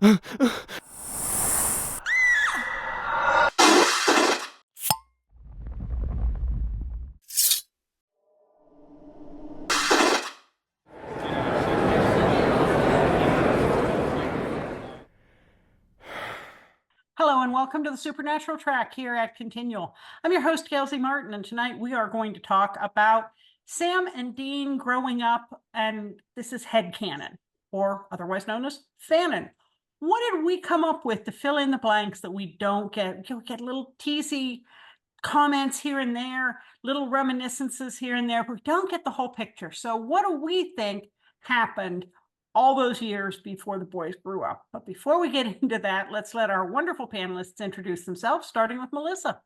Hello and welcome to the Supernatural Track here at Continual. I'm your host, Gail Z. Martin, and tonight we are going to talk about Sam and Dean growing up, and this is headcanon, or otherwise known as Fanon. What did we come up with to fill in the blanks that we don't get? We get little teasy comments here and there, little reminiscences here and there, but we don't get the whole picture. So what do we think happened all those years before the boys grew up? But before we get into that, let's let our wonderful panelists introduce themselves, starting with Melissa.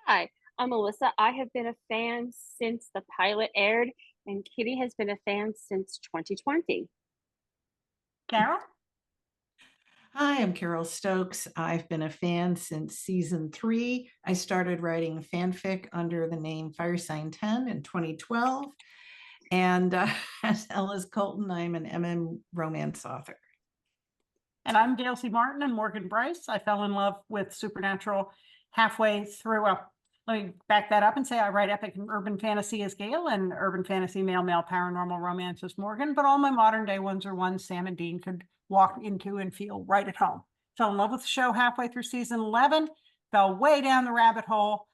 Hi, I'm Melissa. I have been a fan since the pilot aired, and Kitty has been a fan since 2020. Carole? Hi, I'm Carole Stokes. I've been a fan since season 3. I started writing fanfic under the name Firesign 10 in 2012. And as Ellis Colton, I'm an MM romance author. And I'm Gail C. Martin and Morgan Bryce. I fell in love with Supernatural halfway through. Let me back that up and say I write epic and urban fantasy as Gail and urban fantasy male paranormal romance as Morgan, but all my modern day ones are ones Sam and Dean could walk into and feel right at home. Fell in love with the show halfway through season 11, fell way down the rabbit hole,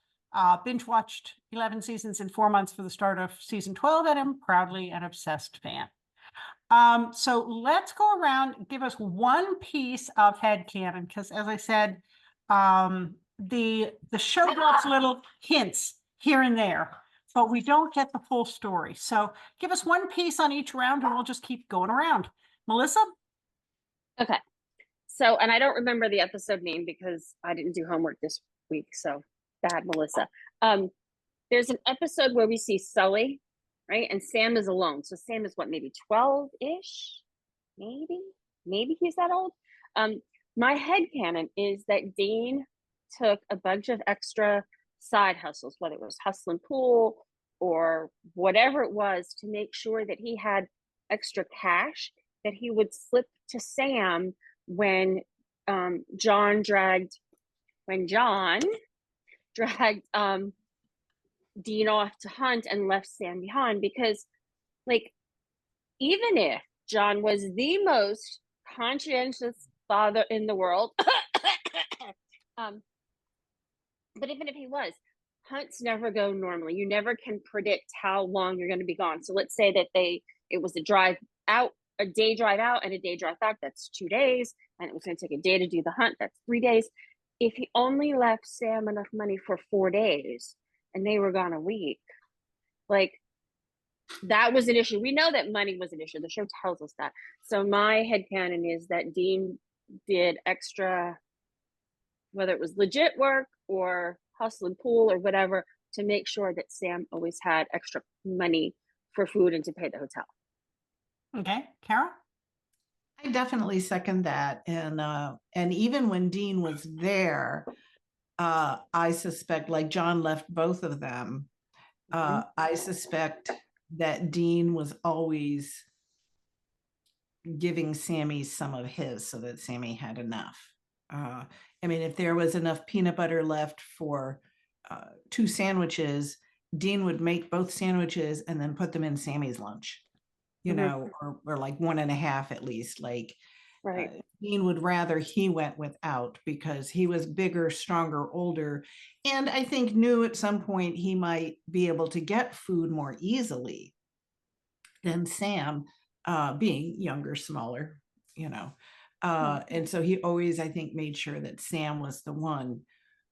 binge watched 11 seasons in 4 months for the start of season 12, and am proudly an obsessed fan. So let's go around, give us one piece of headcanon, because as I said, the show drops little hints here and there, but we don't get the full story. So give us one piece on each round and we'll just keep going around. Melissa? Okay. So, and I don't remember the episode name because I didn't do homework this week, so bad, Melissa. There's an episode where we see Sully, right? And Sam is alone. So Sam is what, maybe 12-ish? Maybe he's that old. My headcanon is that Dean took a bunch of extra side hustles, whether it was hustling pool or whatever it was, to make sure that he had extra cash that he would slip to Sam when John dragged Dean off to hunt and left Sam behind. Because, like, even if John was the most conscientious father in the world, but even if he was, hunts never go normally. You never can predict how long you're going to be gone. So let's say that it was a day drive out and a day drive back. That's 2 days. And it was going to take a day to do the hunt. That's 3 days. If he only left Sam enough money for 4 days and they were gone a week, like, that was an issue. We know that money was an issue. The show tells us that. So my headcanon is that Dean did extra, whether it was legit work or hustle and pool or whatever, to make sure that Sam always had extra money for food and to pay the hotel. Okay, Carole? I definitely second that. And even when Dean was there, I suspect, like, John left both of them. I suspect that Dean was always giving Sammy some of his so that Sammy had enough. I mean, if there was enough peanut butter left for 2 sandwiches, Dean would make both sandwiches and then put them in Sammy's lunch, or like 1.5 at least. Like, right. Dean would rather he went without because he was bigger, stronger, older, and I think knew at some point he might be able to get food more easily than Sam, being younger, smaller, and so he always, I think, made sure that Sam was the one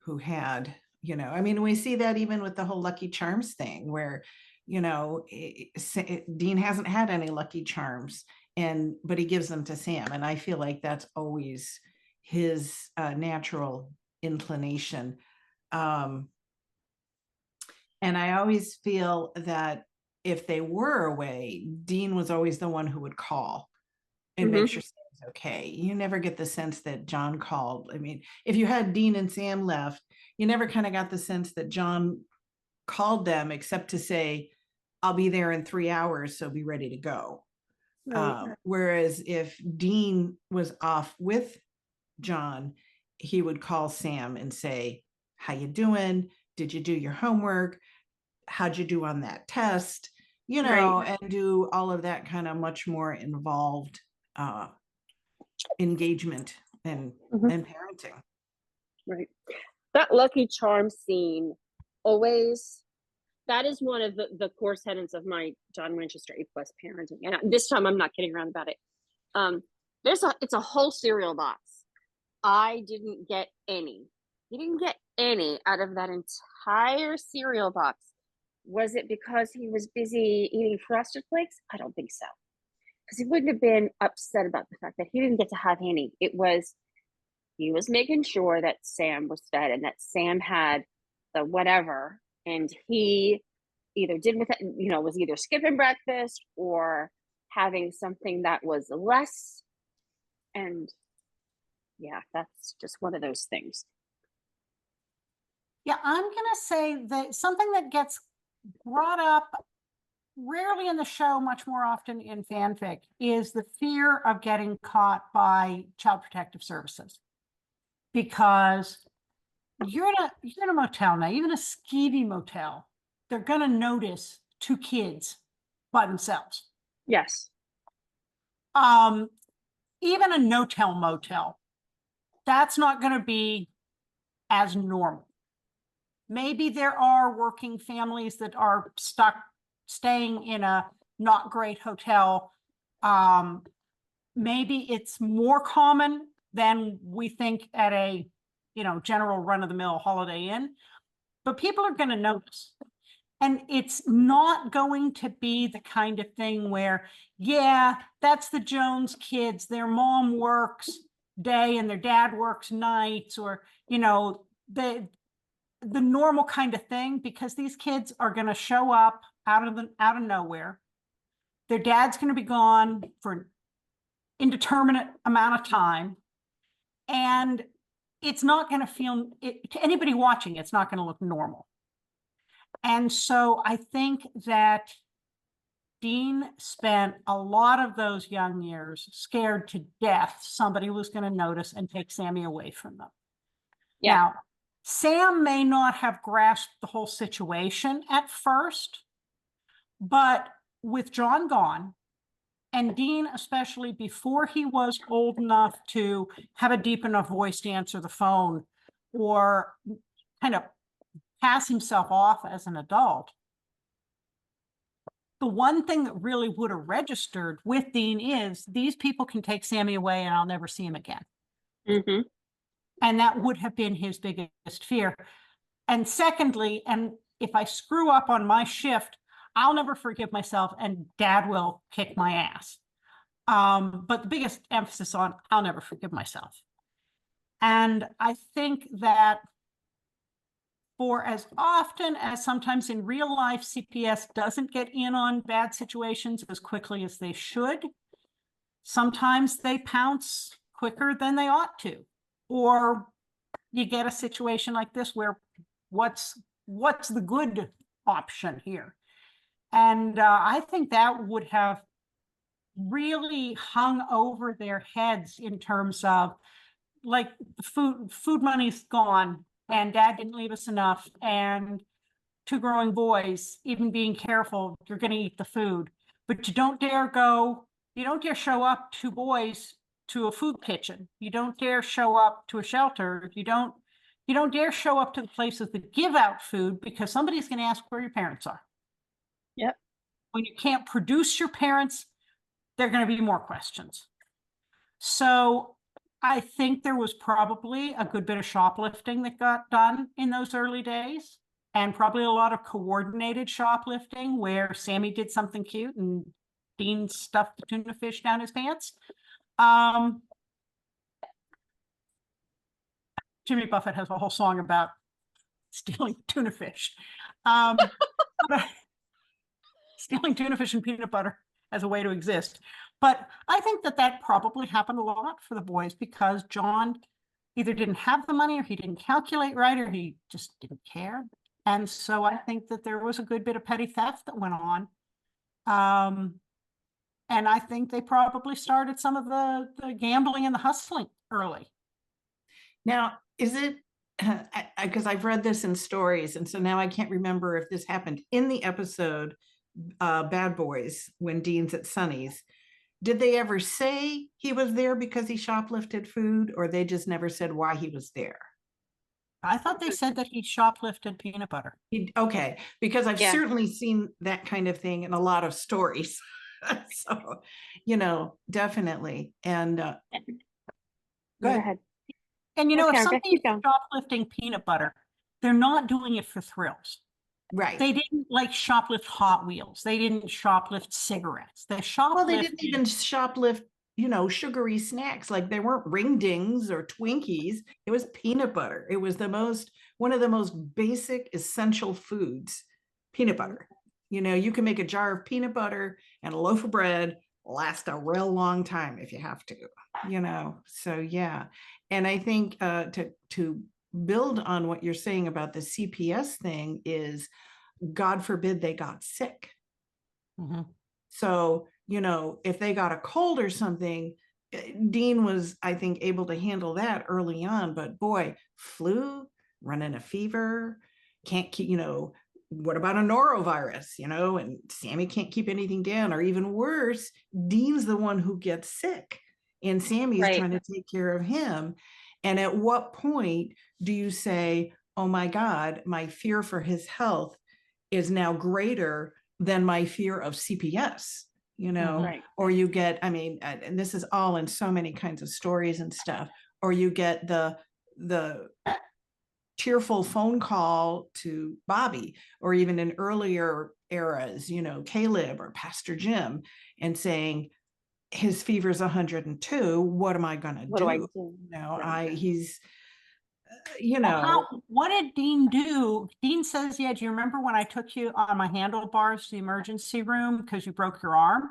who had, I mean, we see that even with the whole Lucky Charms thing where, Dean hasn't had any Lucky Charms, but he gives them to Sam. And I feel like that's always his natural inclination. And I always feel that if they were away, Dean was always the one who would call and make sure Sam's okay. You never get the sense that John called. I mean, if you had Dean and Sam left, you never kind of got the sense that John called them except to say, I'll be there in 3 hours, so be ready to go. Right. Whereas if Dean was off with John, he would call Sam and say, how you doing? Did you do your homework? How'd you do on that test? You know, and do all of that kind of much more involved engagement and parenting. Right. That Lucky Charm scene always, that is one of the core tenets of my John Winchester A+ parenting. And this time I'm not kidding around about it. It's a whole cereal box. I didn't get any. He didn't get any out of that entire cereal box. Was it because he was busy eating Frosted Flakes? I don't think so. Because he wouldn't have been upset about the fact that he didn't get to have any. It was, he was making sure that Sam was fed and that Sam had the whatever. And he either did with it, you know, was either skipping breakfast or having something that was less. And yeah, that's just one of those things. Yeah, I'm going to say that something that gets brought up rarely in the show, much more often in fanfic, is the fear of getting caught by Child Protective Services. Because you're in a motel now, even a skeevy motel, they're going to notice two kids by themselves. Yes. Even a no-tell motel, that's not going to be as normal. Maybe there are working families that are stuck staying in a not great hotel. Maybe it's more common than we think at a, you know, general run-of-the-mill Holiday Inn, but people are going to notice. And it's not going to be the kind of thing where, yeah, that's the Jones kids, their mom works day and their dad works nights, or, you know, the normal kind of thing, because these kids are going to show up out of nowhere. Their dad's going to be gone for an indeterminate amount of time. And it's not going to feel, to anybody watching, it's not going to look normal. And so I think that Dean spent a lot of those young years scared to death somebody was going to notice and take Sammy away from them. Yeah. Now, Sam may not have grasped the whole situation at first, but with John gone, and Dean, especially before he was old enough to have a deep enough voice to answer the phone or kind of pass himself off as an adult, the one thing that really would have registered with Dean is these people can take Sammy away and I'll never see him again. Mm-hmm. And that would have been his biggest fear. And secondly, and if I screw up on my shift, I'll never forgive myself and Dad will kick my ass. But the biggest emphasis on I'll never forgive myself. And I think that for as often as sometimes in real life, CPS doesn't get in on bad situations as quickly as they should, sometimes they pounce quicker than they ought to. Or you get a situation like this where what's the good option here? And I think that would have really hung over their heads in terms of, like, food money's gone and Dad didn't leave us enough, and two growing boys, even being careful, you're going to eat the food, but you don't dare show up, two boys, to a food kitchen. You don't dare show up to a shelter. You don't dare show up to the places that give out food, because somebody's going to ask where your parents are. Yep. When you can't produce your parents, there are going to be more questions. So I think there was probably a good bit of shoplifting that got done in those early days, and probably a lot of coordinated shoplifting where Sammy did something cute and Dean stuffed the tuna fish down his pants. Jimmy Buffett has a whole song about stealing tuna fish. Stealing tuna fish and peanut butter as a way to exist. But I think that probably happened a lot for the boys, because John either didn't have the money, or he didn't calculate right, or he just didn't care. And so I think that there was a good bit of petty theft that went on. And I think they probably started some of the gambling and the hustling early. Now, is it, because I've read this in stories, and so now I can't remember if this happened in the episode Bad Boys when Dean's at Sonny's. Did they ever say he was there because he shoplifted food, or they just never said why he was there? I thought they said that he shoplifted peanut butter. Okay, because I've Yeah. certainly seen that kind of thing in a lot of stories. So, definitely. And Go Good. ahead. And if Okay, Rebecca, somebody's keep going. shoplifting peanut butter, they're not doing it for thrills. right. They didn't like shoplift Hot Wheels. They didn't shoplift cigarettes. They shoplifted. Well, they didn't even shoplift, sugary snacks. Like they weren't ring dings or Twinkies. It was peanut butter. It was one of the most basic essential foods, peanut butter. You can make a jar of peanut butter and a loaf of bread last a real long time if you have to, so yeah. And I think to build on what you're saying about the CPS thing is, God forbid they got sick. Mhm. So, if they got a cold or something, Dean was, I think, able to handle that early on. But boy, flu, running a fever, can't keep, what about a norovirus, and Sammy can't keep anything down. Or even worse, Dean's the one who gets sick and Sammy's Right. trying to take care of him. And at what point do you say, oh my God, my fear for his health is now greater than my fear of CPS, Right. or you get, and this is all in so many kinds of stories and stuff, or you get the tearful phone call to Bobby, or even in earlier eras, Caleb or Pastor Jim, and saying his fever's 102. What am I going to do? What do I do? He's, What did Dean do? Dean says, yeah, do you remember when I took you on my handlebars to the emergency room because you broke your arm?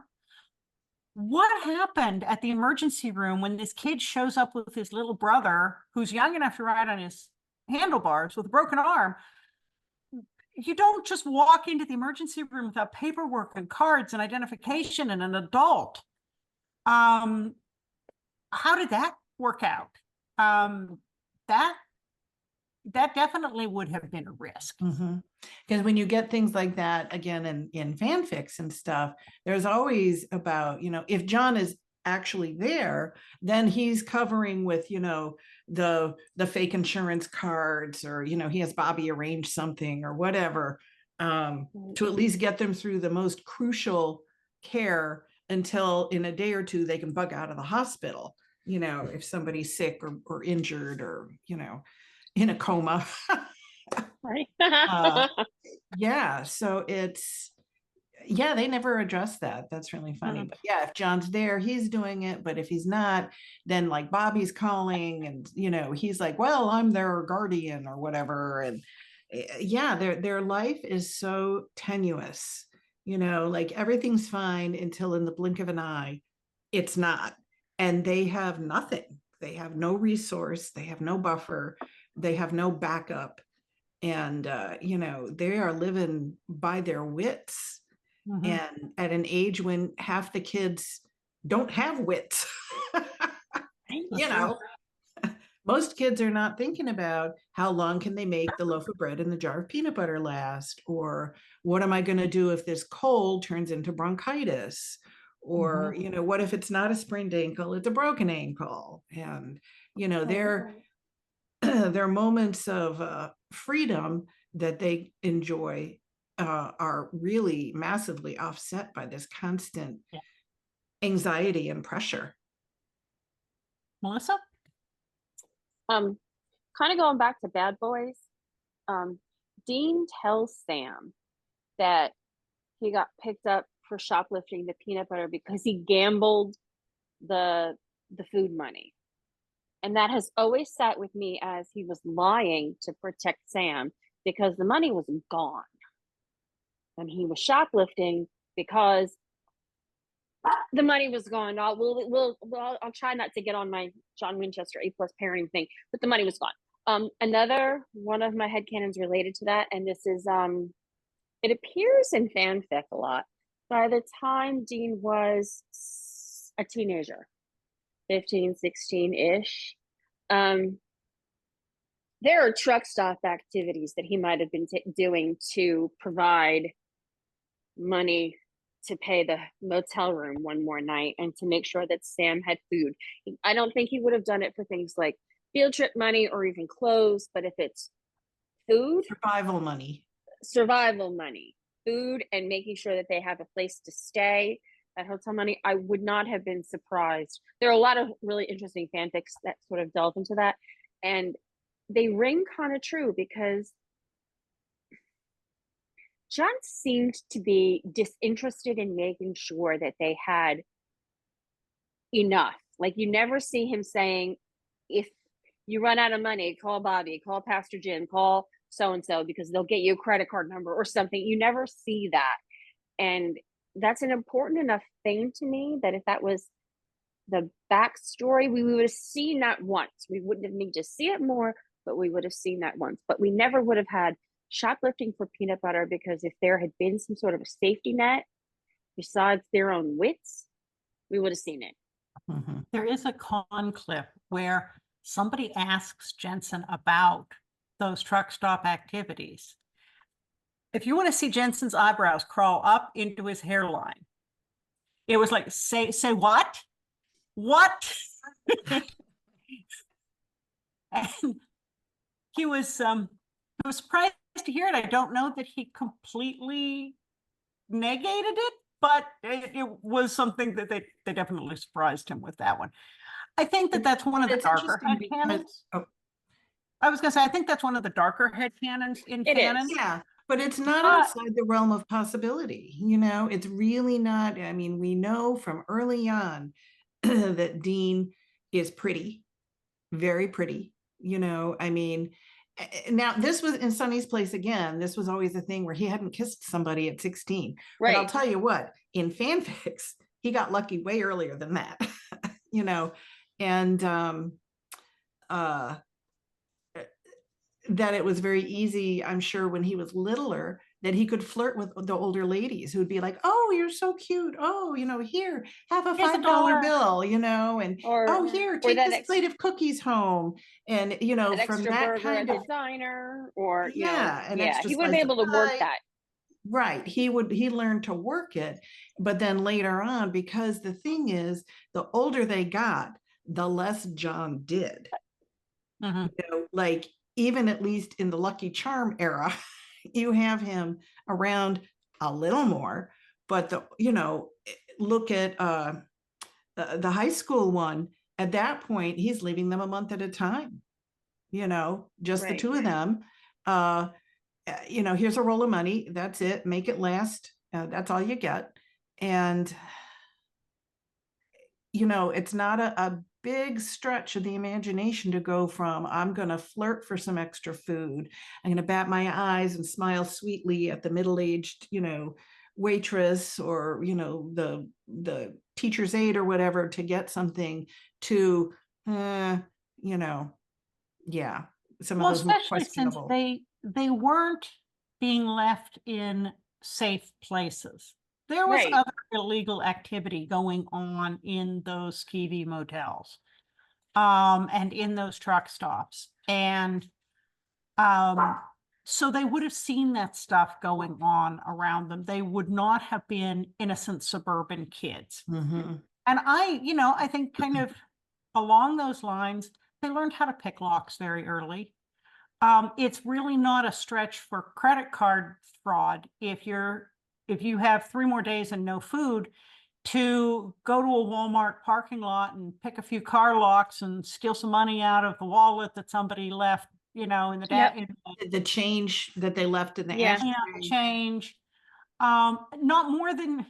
What happened at the emergency room when this kid shows up with his little brother who's young enough to ride on his handlebars with a broken arm? You don't just walk into the emergency room without paperwork and cards and identification and an adult. How did that work out? That definitely would have been a risk. Because when you get things like that, again, in fanfics and stuff, there's always about, if John is actually there, then he's covering with, the fake insurance cards, or, he has Bobby arrange something or whatever, to at least get them through the most crucial care until in a day or two, they can bug out of the hospital, if somebody's sick or injured or, in a coma. Right. Yeah. So they never address that. That's really funny. But yeah, if John's there, he's doing it. But if he's not, then like Bobby's calling and, he's like, well, I'm their guardian or whatever. And yeah, their life is so tenuous, like everything's fine until in the blink of an eye, it's not. And they have nothing. They have no resource. They have no buffer. They have no backup. And, they are living by their wits. And at an age when half the kids don't have wits, most kids are not thinking about how long can they make the loaf of bread and the jar of peanut butter last, or what am I going to do if this cold turns into bronchitis, or, what if it's not a sprained ankle, it's a broken ankle. And, their moments of freedom that they enjoy are really massively offset by this constant anxiety and pressure. Melissa? Kind of going back to Bad Boys, Dean tells Sam that he got picked up for shoplifting the peanut butter because he gambled the food money. And that has always sat with me as he was lying to protect Sam because the money was gone. And he was shoplifting because the money was gone. I'll try not to get on my John Winchester A+ parenting thing, but the money was gone. Another one of my headcanons related to that, and this is it appears in fanfic a lot, by the time Dean was a teenager, 15, 16-ish, there are truck stop activities that he might have been doing to provide money to pay the motel room one more night and to make sure that Sam had food. I don't think he would have done it for things like field trip money or even clothes, but if it's food, Survival money. Food, and making sure that they have a place to stay, that hotel money, I would not have been surprised. There are a lot of really interesting fanfics that sort of delve into that, and they ring kind of true because John seemed to be disinterested in making sure that they had enough. Like, you never see him saying, if you run out of money, call Bobby, call Pastor Jim, call so-and-so because they'll get you a credit card number or something. You never see that. And that's an important enough thing to me that if that was the backstory, we would have seen that once. We wouldn't have needed to see it more, but we would have seen that once. But we never would have had shoplifting for peanut butter, because if there had been some sort of a safety net besides their own wits, we would have seen it. Mhm. There is a con clip where somebody asks Jensen about those truck stop activities. If you want to see Jensen's eyebrows crawl up into his hairline, it was like, say what? What? And he was surprised to hear it. I don't know that he completely negated it, but it was something that they definitely surprised him with that one. I think that that's one of the It's darker interesting headcanons. because- oh, I was gonna say, I think that's one of the darker headcanons in It is. canon. yeah, but it's not But- outside the realm of possibility. It's really not. I mean, we know from early on that Dean is pretty, very pretty. I mean, now this was in Sonny's place again. This was always a thing where he hadn't kissed somebody at 16. But I'll Right. tell you what, in fanfics, he got lucky way earlier than that. And that it was very easy, I'm sure, when he was littler, that he could flirt with the older ladies who'd be like, "Oh, you're so cute. Oh, here, have a Here's a $5 dollar." bill, and Or oh, here, take that this plate of cookies home. And, that from extra that burger at kind the of, diner, or yeah, an extra he would slice be of able to work pie. that. Right. He learned to work it. But then later on, because the thing is, the older they got, the less John did. Mhm. Like, even at least in the Lucky Charm era, you have him around a little more, but look at the high school one. At that point, he's leaving them a month at a time, just the Right. two of them. Here's a roll of money. That's it. Make it last. That's all you get. And, it's not a big stretch of the imagination to go from, I'm going to flirt for some extra food, I'm going to bat my eyes and smile sweetly at the middle-aged, waitress, or, the teacher's aide or whatever, to get something, to, yeah, some Well, of those more especially since questionable. they weren't being left in safe places. There was Right. other illegal activity going on in those skeevy motels, and in those truck stops. And so they would have seen that stuff going on around them. They would not have been innocent suburban kids. Mhm. And I think kind of along those lines, they learned how to pick locks very early. It's really not a stretch for credit card fraud if you have 3 more days and no food, to go to a Walmart parking lot and pick a few car locks and steal some money out of the wallet that somebody left, in the Yep. in the The change that they left in the Yeah. ashtray. change. Not more than,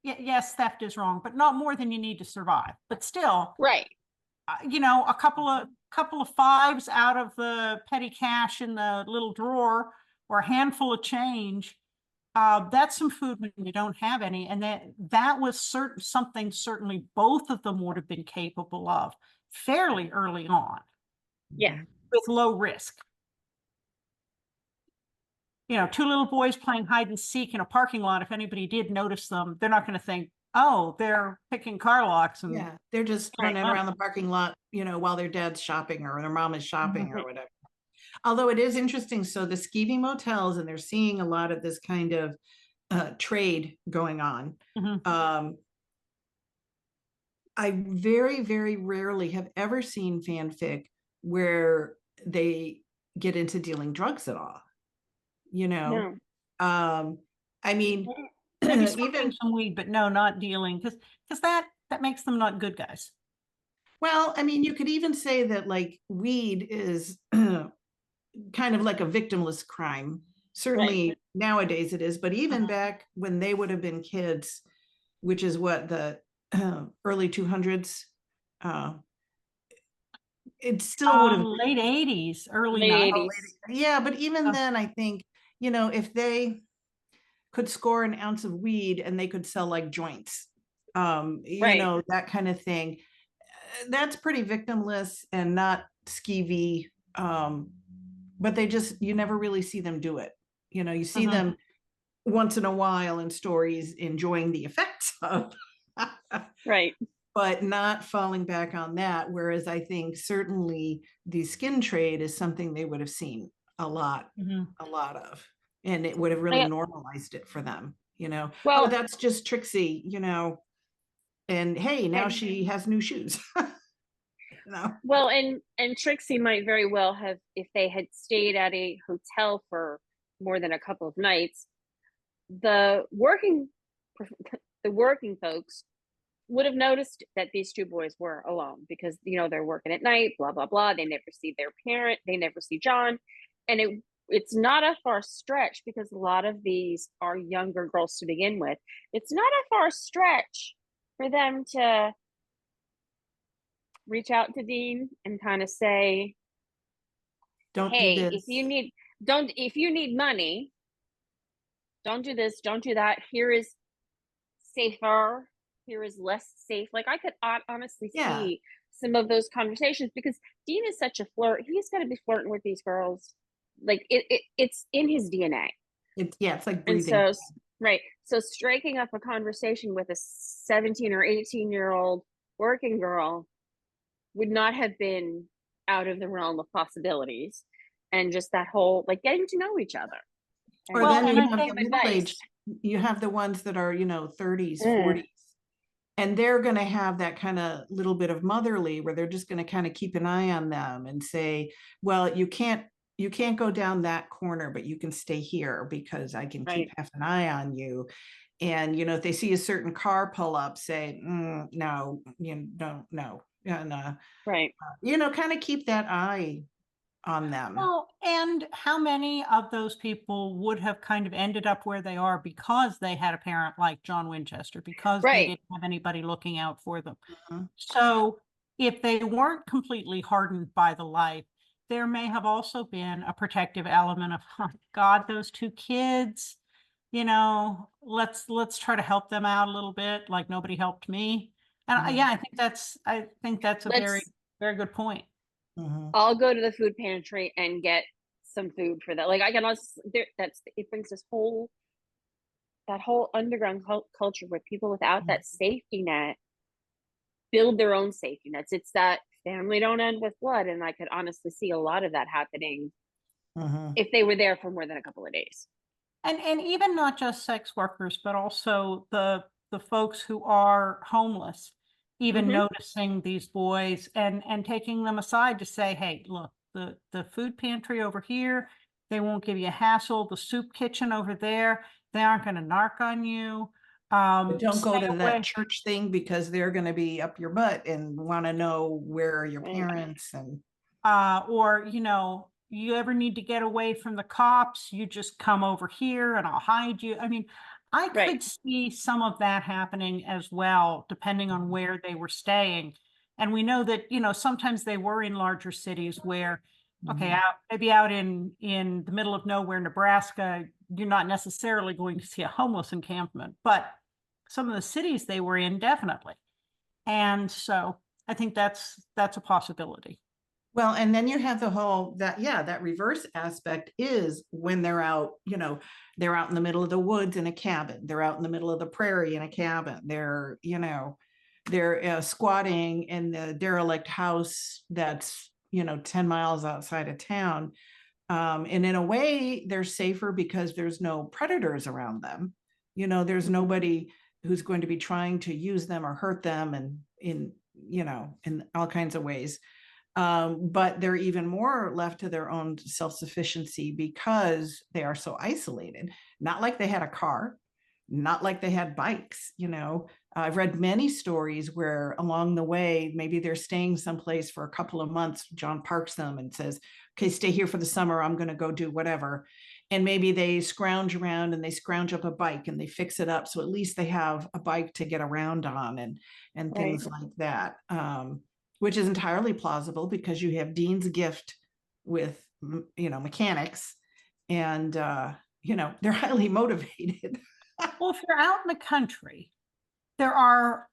yes, theft is wrong, but not more than you need to survive. But still, Right. a couple of fives out of the petty cash in the little drawer, or a handful of change. That's some food when you don't have any. And that was something certainly both of them would have been capable of fairly early on, Yeah. with low risk. you know, two little boys playing hide and seek in a parking lot. If anybody did notice them, they're not going to think, oh, they're picking car locks. And Yeah, they're just Right. running around the parking lot, you know, while their dad's shopping or their mom is shopping Mhm. or whatever. Although it is interesting, so the skeevy motels, and they're seeing a lot of this kind of trade going on. Mhm. I very, very rarely have ever seen fanfic where they get into dealing drugs at all. You know, No. I mean, Maybe smoking even some weed, but no, not dealing, because that makes them not good guys. well, I mean, you could even say that like weed is kind of like a victimless crime. Certainly nowadays it is, but even Mhm. back when they would have been kids, which is what the early 200s, uh, it still would have Late 80s, early Late 90s. 80s. yeah, but even Oh. then I think, you know, if they could score an ounce of weed and they could sell like joints, you Right. know, that kind of thing, that's pretty victimless and not skeevy. But they just, you never really see them do it. You know, you see Mhm. them once in a while in stories enjoying the effects of, Right. but not falling back on that. Whereas I think certainly the skin trade is something they would have seen a lot, Mhm. a lot of, and it would have really normalized it for them. You know, oh, Well, that's just Trixie, you know, and hey, now and she has new shoes. You know? well, and Trixie might very well have, if they had stayed at a hotel for more than a couple of nights, the working the working folks would have noticed that these two boys were alone because, you know, they're working at night, blah blah blah. They never see their parent, they never see John, and it's not a far stretch because a lot of these are younger girls to begin with. It's not a far stretch for them to reach out to Dean and kind of say, Don't do hey, this. if you need money, don't do this, don't do that. Here is safer, here is less safe. Like I could honestly Yeah. see some of those conversations because Dean is such a flirt. He's got to be flirting with these girls. Like it's in his DNA. It's like And breathing. so, right. So striking up a conversation with a 17 or 18-year-old working girl would not have been out of the realm of possibilities. And just that whole, like, getting to know each other. Or Well, then and you I have think the middle-aged, you have the ones that are, you know, 30s, Mm. 40s. And they're going to have that kind of little bit of motherly where they're just going to kind of keep an eye on them and say, well, you can't go down that corner, but you can stay here because I can keep half an eye on you. And, you know, if they see a certain car pull up, say, no, you don't know. And, Right. you know, kind of keep that eye on them. Well, and how many of those people would have kind of ended up where they are because they had a parent like John Winchester, because they Right. didn't have anybody looking out for them. Mhm. So if they weren't completely hardened by the life, there may have also been a protective element of, oh, God, those two kids, you know, let's try to help them out a little bit, like nobody helped me. And yeah, I think that's a very, Let's very good point. Mhm. I'll go to the food pantry and get some food for that. Like I can also it brings this whole underground culture where people without that safety net build their own safety nets. It's that family don't end with blood, and I could honestly see a lot of that happening Mhm. if they were there for more than a couple of days. And even not just sex workers, but also the folks who are homeless, even Mhm. noticing these boys and taking them aside to say, hey, look, the food pantry over here, they won't give you a hassle. The soup kitchen over there, they aren't going to narc on you. But don't go Stay to away. that church thing because they're going to be up your butt and want to know where are your Right. parents and Or, you know, you ever need to get away from the cops, you just come over here and I'll hide you. I mean, I Right. could see some of that happening as well, depending on where they were staying. And we know that, you know, sometimes they were in larger cities where, okay, maybe out in the middle of nowhere, Nebraska, you're not necessarily going to see a homeless encampment, but some of the cities they were in, definitely. And so I think that's a possibility. Well, and then you have the whole that reverse aspect is when they're out, they're out in the middle of the woods in a cabin. They're out in the middle of the prairie in a cabin. They're squatting in the derelict house that's, 10 miles outside of town. And in a way, they're safer because there's no predators around them. There's nobody who's going to be trying to use them or hurt them and in all kinds of ways. But they're even more left to their own self-sufficiency because they are so isolated. Not like they had a car, not like they had bikes. I've read many stories where along the way, maybe they're staying someplace for a couple of months. John parks them and says, okay, stay here for the summer. I'm going to go do whatever. And maybe they scrounge around and they scrounge up a bike and they fix it up. So at least they have a bike to get around on and things like that. Which is entirely plausible because you have Dean's gift with, mechanics and, they're highly motivated. Well, if you're out in the country, there are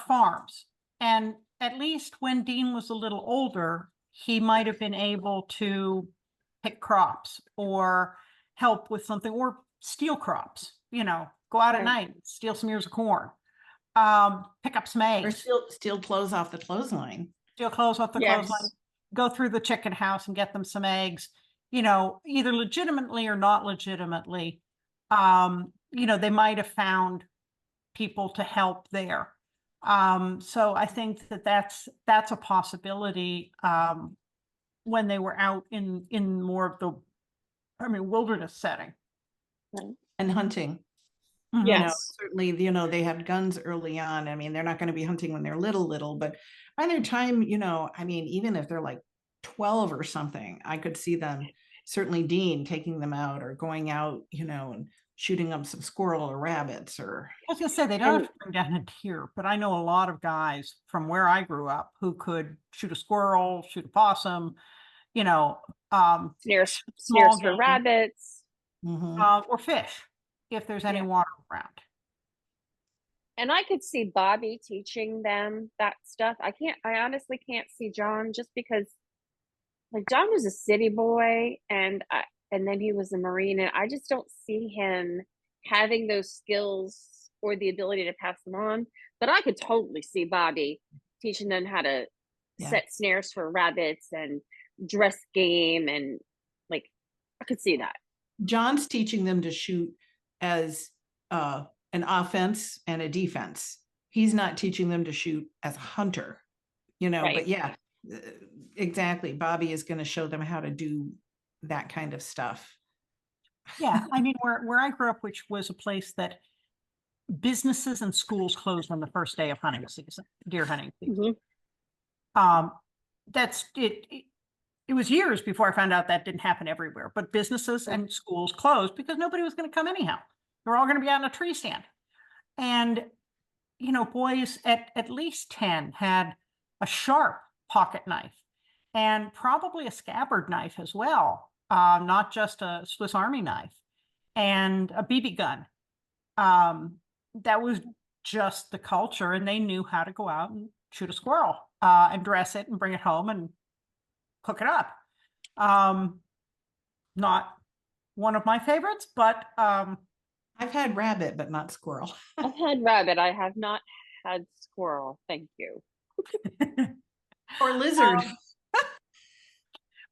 farms, and at least when Dean was a little older, he might have been able to pick crops or help with something or steal crops, go out at night, steal some ears of corn, pick up some eggs. Or steal clothes off the clothesline. Steal clothes off the clothesline, go through the chicken house and get them some eggs, either legitimately or not legitimately. They might have found people to help there. So I think that's a possibility when they were out in more of the, wilderness setting. And hunting. Yes. Certainly, they had guns early on. They're not going to be hunting when they're little, but by their time, even if they're like 12 or something, I could see them, certainly Dean taking them out or going out, and shooting up some squirrel or rabbits or. I was gonna say, they don't have to bring down a deer, but I know a lot of guys from where I grew up who could shoot a squirrel, shoot a possum, snares for game. rabbits. Or fish, if there's any water around. And I could see Bobby teaching them that stuff. I honestly can't see John, just because like John was a city boy and then he was a Marine, and I just don't see him having those skills or the ability to pass them on. But I could totally see Bobby teaching them how to set snares for rabbits and dress game, and like I could see that. John's teaching them to shoot as an offense and a defense. He's not teaching them to shoot as a hunter, but exactly. Bobby is going to show them how to do that kind of stuff. Yeah. Where I grew up, which was a place that businesses and schools closed on the first day of hunting season, deer hunting season. That's it. It was years before I found out that didn't happen everywhere, but businesses and schools closed because nobody was going to come anyhow. They're all going to be out in a tree stand. And, boys at least 10 had a sharp pocket knife and probably a scabbard knife as well. Not just a Swiss Army knife, and a BB gun. That was just the culture, and they knew how to go out and shoot a squirrel and dress it and bring it home and cook it up. Not one of my favorites, but I've had rabbit, but not squirrel. I've had rabbit. I have not had squirrel. Thank you. Or lizard.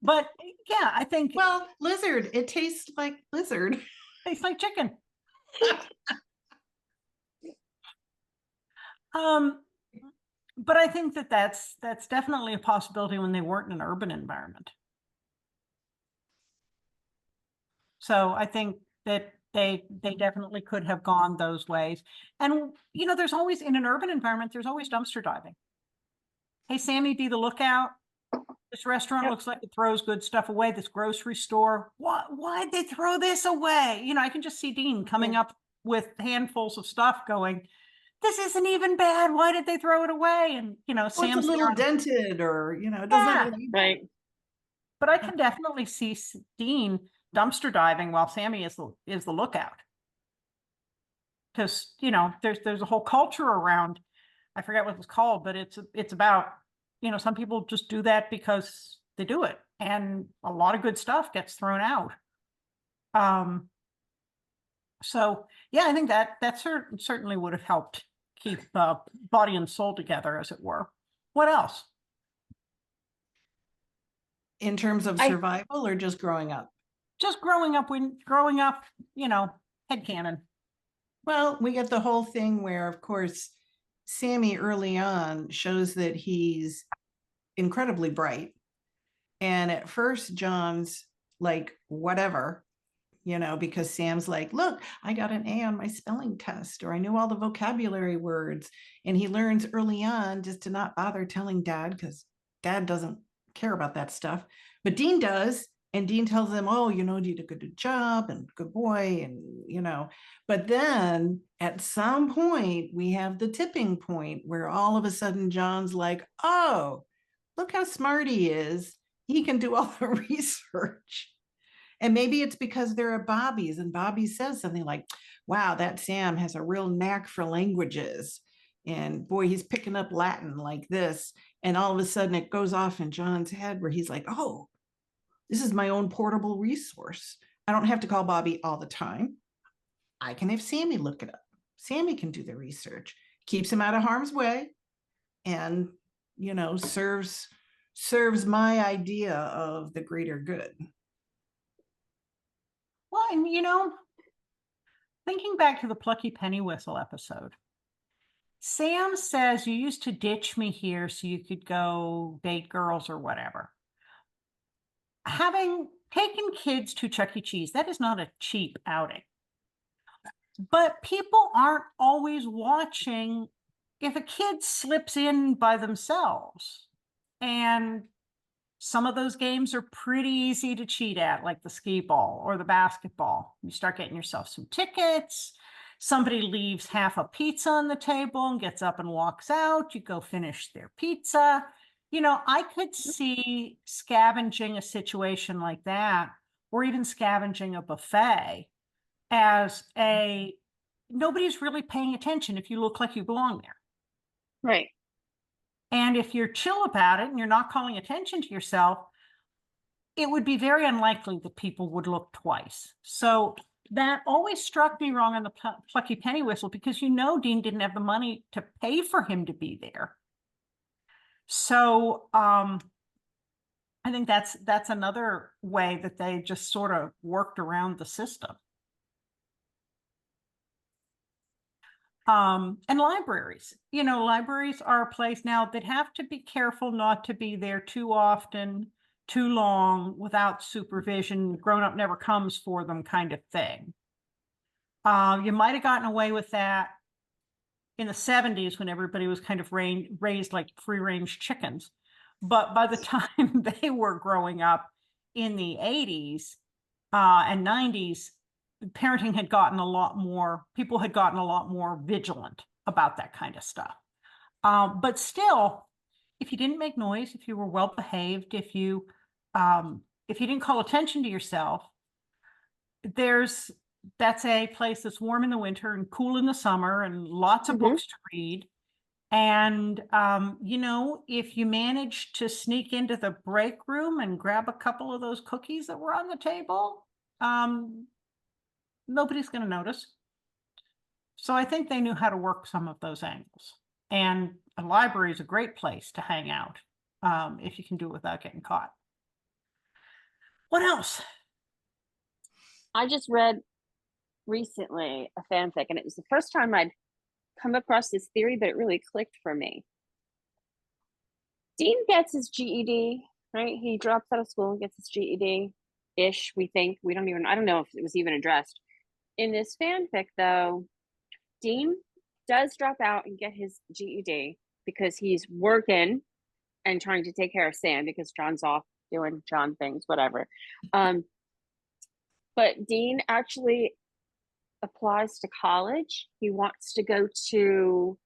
But yeah, I think. Well, lizard, it tastes like lizard. Tastes like chicken. But I think that's definitely a possibility when they weren't in an urban environment. So I think that they definitely could have gone those ways. And, there's always, in an urban environment, there's always dumpster diving. Hey, Sammy, be the lookout. This restaurant looks like it throws good stuff away. This grocery store, why'd they throw this away? I can just see Dean coming up with handfuls of stuff going, this isn't even bad. Why did they throw it away? And, Sam's a little dented or, it doesn't really right. But I can definitely see Dean dumpster diving while Sammy is the lookout. Because, there's a whole culture around, I forget what it's called, but it's about, some people just do that because they do it. And a lot of good stuff gets thrown out. So yeah, I think that certainly would have helped keep body and soul together, as it were. What else? In terms of survival or just growing up? Just growing up, you know, headcanon. Well, we get the whole thing where, of course, Sammy early on shows that he's incredibly bright. And at first, John's like, whatever, you know, because Sam's like, look, I got an A on my spelling test, or I knew all the vocabulary words. And he learns early on just to not bother telling Dad, because Dad doesn't care about that stuff. But Dean does. And Dean tells him, oh, you know, you did a good job and good boy. And, you know, but then at some point, we have the tipping point where all of a sudden John's like, oh, look how smart he is. He can do all the research. And maybe it's because they're at Bobby's and Bobby says something like, wow, that Sam has a real knack for languages. And boy, he's picking up Latin like this. And all of a sudden it goes off in John's head where he's like, oh, this is my own portable resource. I don't have to call Bobby all the time. I can have Sammy look it up. Sammy can do the research, keeps him out of harm's way, and, you know, serves my idea of the greater good. Well, and you know, thinking back to the Plucky Penny Whistle episode, Sam says you used to ditch me here so you could go date girls or whatever. Having taken kids to Chuck E. Cheese, that is not a cheap outing. But people aren't always watching if a kid slips in by themselves. And some of those games are pretty easy to cheat at, like the skee ball or the basketball. You start getting yourself some tickets. Somebody leaves half a pizza on the table and gets up and walks out. You go finish their pizza. You know, I could see scavenging a situation like that, or even scavenging a buffet as nobody's really paying attention if you look like you belong there. Right. And if you're chill about it and you're not calling attention to yourself, it would be very unlikely that people would look twice. So that always struck me wrong on the Plucky Penny Whistle, because you know Dean didn't have the money to pay for him to be there. So I think that's another way that they just sort of worked around the system. And libraries, you know, libraries are a place now that have to be careful not to be there too often, too long, without supervision, grown up never comes for them kind of thing. You might have gotten away with that in the 70s when everybody was kind of raised like free-range chickens. But by the time they were growing up in the 80s and 90s, parenting had gotten a lot more, people had gotten a lot more vigilant about that kind of stuff. But still, if you didn't make noise, if you were well behaved, if you didn't call attention to yourself, that's a place that's warm in the winter and cool in the summer and lots of books to read. And, you know, if you manage to sneak into the break room and grab a couple of those cookies that were on the table, nobody's going to notice. So I think they knew how to work some of those angles. And a library is a great place to hang out if you can do it without getting caught. What else? I just read recently a fanfic, and it was the first time I'd come across this theory, but it really clicked for me. Dean gets his GED, right? He drops out of school and gets his GED-ish, we think. I don't know if it was even addressed. In this fanfic, though, Dean does drop out and get his GED because he's working and trying to take care of Sam because John's off doing John things, whatever. But Dean actually applies to college. He wants to go to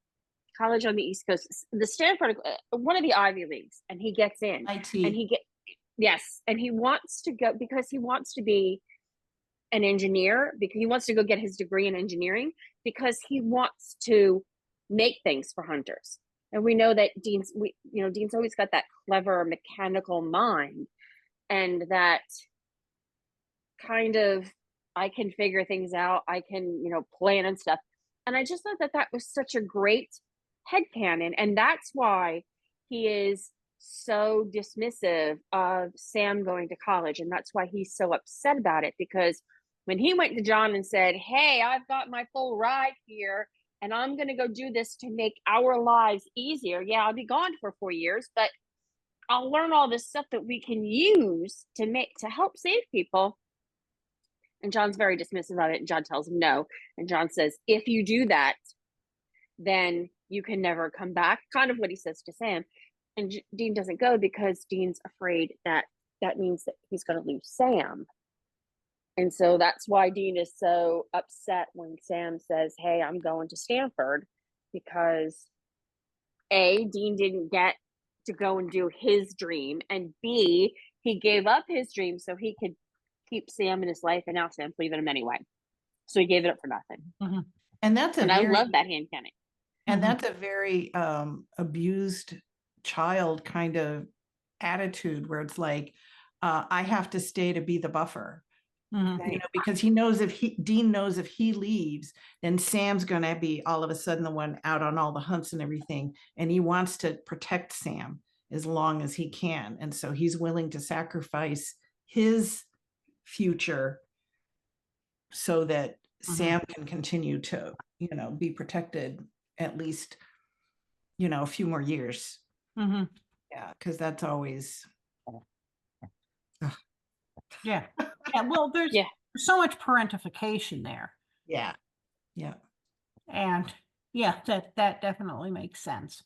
college on the East Coast, the Stanford, one of the Ivy Leagues, and he gets in. IT. And and he wants to go because he wants to be an engineer, because he wants to go get his degree in engineering because he wants to make things for hunters. And we know that Dean's always got that clever mechanical mind, and that kind of, I can figure things out, I can, plan and stuff. And I just thought that that was such a great headcanon. And that's why he is so dismissive of Sam going to college. And that's why he's so upset about it, because when he went to John and said, hey, I've got my full ride here and I'm going to go do this to make our lives easier. Yeah, I'll be gone for 4 years, but I'll learn all this stuff that we can use to help save people. And John's very dismissive of it. And John tells him no. And John says, if you do that, then you can never come back. Kind of what he says to Sam. And Dean doesn't go because Dean's afraid that that means that he's going to lose Sam. And so that's why Dean is so upset when Sam says, hey, I'm going to Stanford, because A, Dean didn't get to go and do his dream, and B, he gave up his dream so he could keep Sam in his life, and now Sam's leaving him anyway. So he gave it up for nothing. Mm-hmm. And that's I love that hand cannon. And that's a very abused child kind of attitude, where it's like, I have to stay to be the buffer. Mm-hmm. Because he knows Dean knows if he leaves, then Sam's going to be all of a sudden the one out on all the hunts and everything. And he wants to protect Sam as long as he can. And so he's willing to sacrifice his future so that Sam can continue to, be protected at least, a few more years. Mm-hmm. Yeah, because that's always. Yeah. Yeah. Well, there's so much parentification there. Yeah. Yeah. And yeah, that definitely makes sense.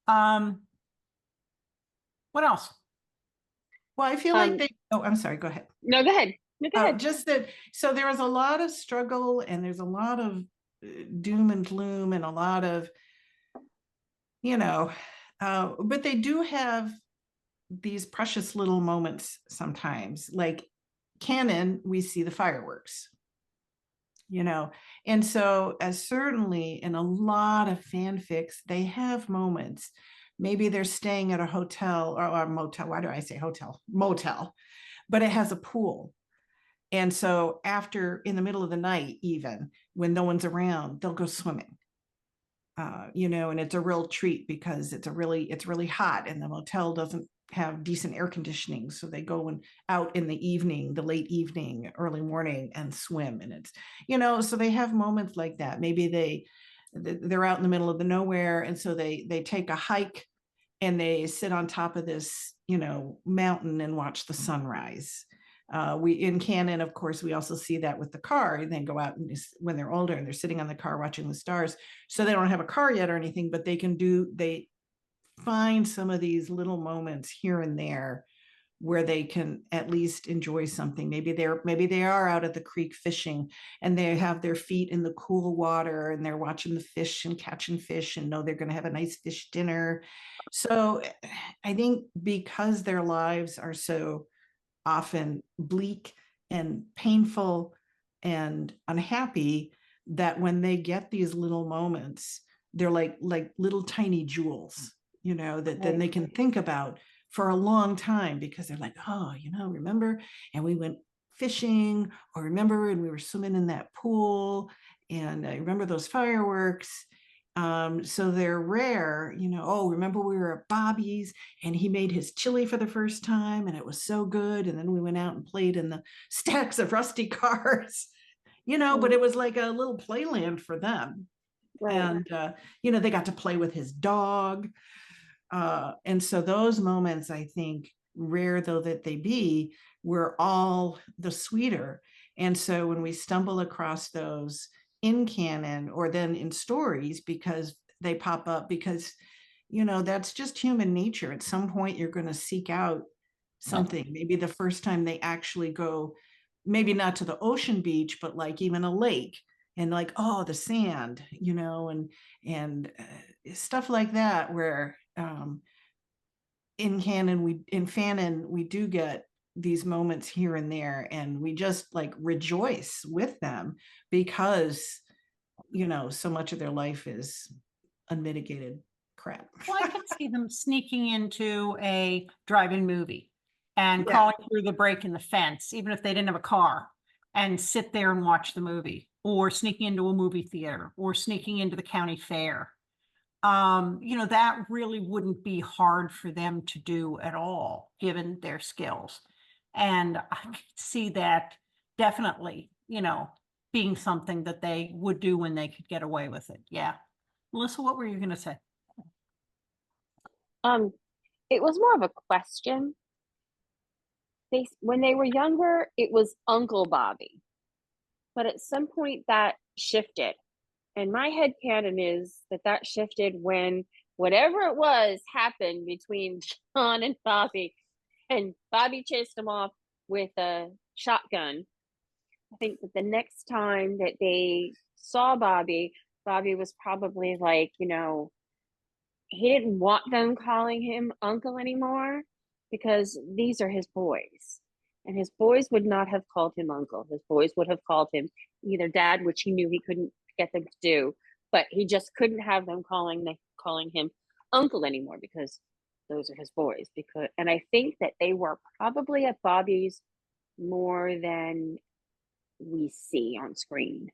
What else? Well, I feel like I'm sorry, go ahead. No, go ahead. No, go ahead. Just that, so there was a lot of struggle, and there's a lot of doom and gloom, and a lot of, but they do have these precious little moments sometimes. Like canon, we see the fireworks, and so certainly in a lot of fanfics, they have moments. Maybe they're staying at a hotel or a motel. Why do I say hotel? Motel, but it has a pool. And so after, in the middle of the night, even when no one's around, they'll go swimming. And it's a real treat because it's really hot, and the motel doesn't have decent air conditioning. So they go out in the evening, the late evening, early morning, and swim. And it's, so they have moments like that. Maybe they're out in the middle of the nowhere. And so they take a hike and they sit on top of this, mountain and watch the sunrise. In canon, of course, we also see that with the car, and then go out and when they're older and they're sitting on the car watching the stars. So they don't have a car yet or anything, but they find some of these little moments here and there where they can at least enjoy something. Maybe they are out at the creek fishing, and they have their feet in the cool water, and they're watching the fish and catching fish, and know they're going to have a nice fish dinner. So I think because their lives are so often bleak and painful and unhappy, that when they get these little moments, they're like little tiny jewels, that then they can think about for a long time, because they're like, oh, remember, and we went fishing, or remember, and we were swimming in that pool, and I remember those fireworks. So they're rare, oh, remember we were at Bobby's and he made his chili for the first time and it was so good. And then we went out and played in the stacks of rusty cars, but it was like a little playland for them. Right. And, they got to play with his dog. And so those moments, I think, rare though that they be, were all the sweeter. And so when we stumble across those in canon or then in stories, because they pop up, because that's just human nature. At some point you're going to seek out something. Maybe the first time they actually go, maybe not to the ocean beach, but like even a lake, and like, oh, the sand, and stuff like that, where in Fanon we do get these moments here and there, and we just like rejoice with them, because so much of their life is unmitigated crap. Well, I can see them sneaking into a drive-in movie and Yeah. crawling through the break in the fence, even if they didn't have a car, and sit there and watch the movie, or sneaking into a movie theater, or sneaking into the county fair. That really wouldn't be hard for them to do at all, given their skills. And I could see that definitely, being something that they would do when they could get away with it. Yeah. Melissa, what were you going to say? It was more of a question. When they were younger, it was Uncle Bobby, but at some point that shifted. And my headcanon is that shifted when whatever it was happened between John and Bobby chased him off with a shotgun. I think that the next time that they saw Bobby was probably like, he didn't want them calling him uncle anymore because these are his boys. And his boys would not have called him uncle. His boys would have called him either dad, which he knew he couldn't get them to do, but he just couldn't have them calling him uncle anymore because those are his boys. And I think that they were probably at Bobby's more than we see on screen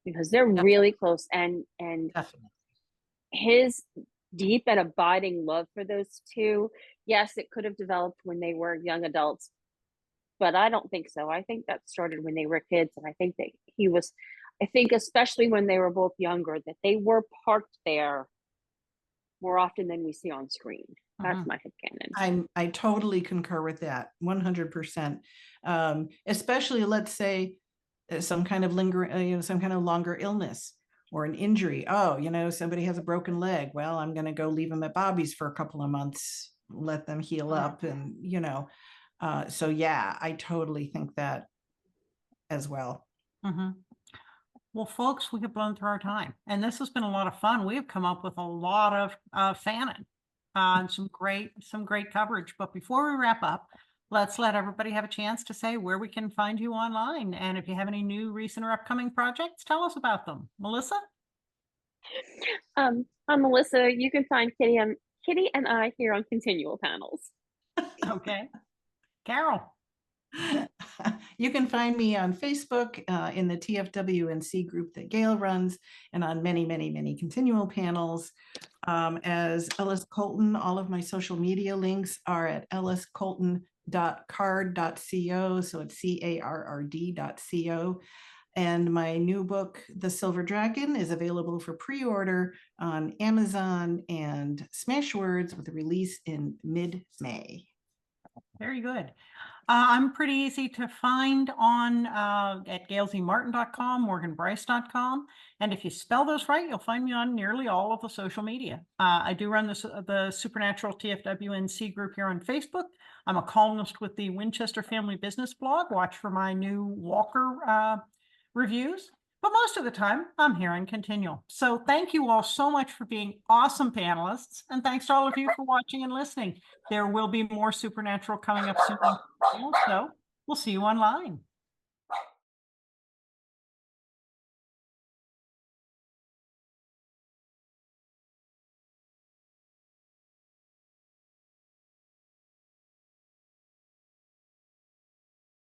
because they're really close, and Definitely. his deep and abiding love for those two, yes, it could have developed when they were young adults, but I don't think so. I think that started when they were kids, and I think that especially when they were both younger, that they were parked there more often than we see on screen. That's my headcanon. I totally concur with that 100%. Especially, let's say, some kind of some kind of longer illness or an injury. Oh, somebody has a broken leg. Well, I'm going to go leave them at Bobby's for a couple of months, let them heal up, and so yeah, I totally think that as well. Well, folks, we have blown through our time, and this has been a lot of fun. We have come up with a lot of Fanon and some great coverage. But before we wrap up, let's let everybody have a chance to say where we can find you online. And if you have any new, recent, or upcoming projects, tell us about them. Melissa? I'm Melissa. You can find Kitty and I here on Continual Panels. Okay. Carole? You can find me on Facebook in the TFWNC group that Gail runs, and on many, many, many continual panels as Ellis Colton. All of my social media links are at elliscolton.card.co, so it's CARRD.co. And my new book, The Silver Dragon, is available for pre-order on Amazon and Smashwords with a release in mid-May. Very good. I'm pretty easy to find on at gailzmartin.com, morganbryce.com. And if you spell those right, you'll find me on nearly all of the social media. I do run the Supernatural TFWNC group here on Facebook. I'm a columnist with the Winchester Family Business blog. Watch for my new Walker reviews. But most of the time, I'm here on Continual. So thank you all so much for being awesome panelists. And thanks to all of you for watching and listening. There will be more Supernatural coming up soon. So we'll see you online.